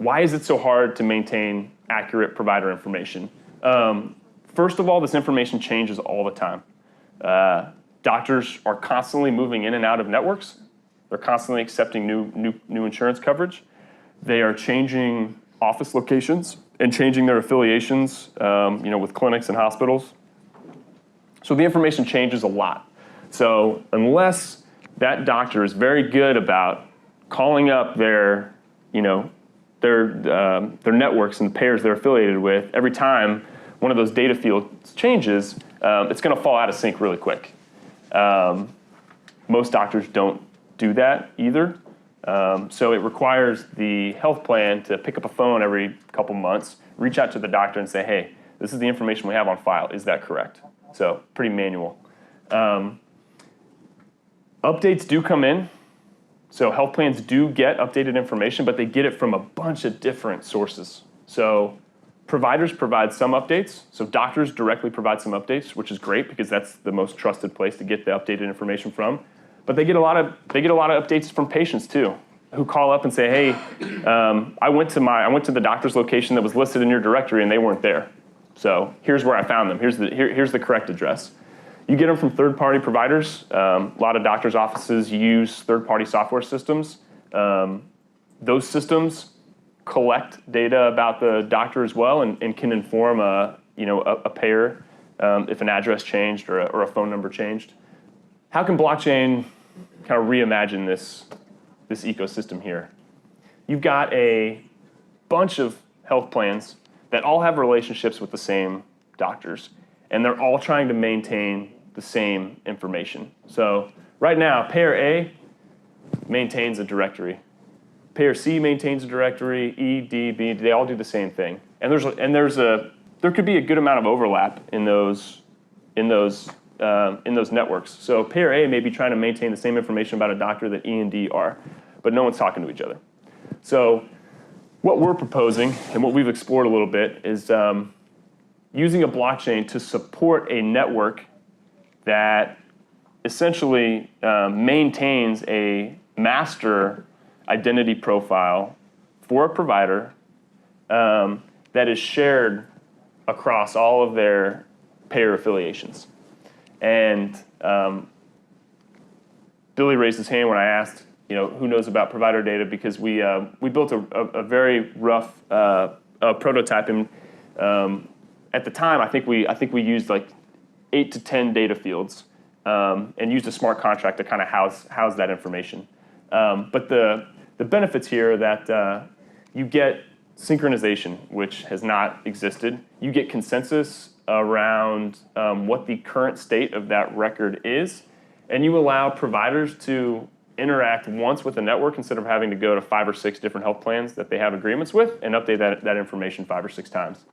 Why is it so hard to maintain accurate provider information? First of all, this information changes all the time. Doctors are constantly moving in and out of networks. They're constantly accepting new insurance coverage. They are changing office locations and changing their affiliations, with clinics and hospitals. So the information changes a lot. So unless that doctor is very good about calling up their networks and the payers they're affiliated with, every time one of those data fields changes, it's going to fall out of sync really quick. Most doctors don't do that either. So it requires the health plan to pick up a phone every couple months, reach out to the doctor and say, hey, this is the information we have on file. Is that correct? So pretty manual. Updates do come in. So health plans do get updated information, but they get it from a bunch of different sources. So providers provide some updates. So doctors directly provide some updates, which is great because that's the most trusted place to get the updated information from. But they get a lot of updates from patients too, who call up and say, hey, I went to the doctor's location that was listed in your directory and they weren't there. So here's where I found them. Here's the correct address. You get them from third-party providers. A lot of doctors' offices use third-party software systems. Those systems collect data about the doctor as well and can inform a payer if an address changed or a phone number changed. How can blockchain kind of reimagine this ecosystem here? You've got a bunch of health plans that all have relationships with the same doctors, and they're all trying to maintain the same information. So right now, payer A maintains a directory. Payer C maintains a directory. E, D, B, they all do the same thing. And there could be a good amount of overlap in those networks. So payer A may be trying to maintain the same information about a doctor that E and D are, but no one's talking to each other. So what we're proposing and what we've explored a little bit is using a blockchain to support a network that essentially maintains a master identity profile for a provider that is shared across all of their payer affiliations. And Billy raised his hand when I asked, who knows about provider data, because we built a very rough prototype, and at the time I think we used like 8 to 10 data fields and used a smart contract to kind of house that information. But the benefits here are that you get synchronization, which has not existed. You get consensus around what the current state of that record is, and you allow providers to interact once with the network instead of having to go to 5 or 6 different health plans that they have agreements with and update that information 5 or 6 times.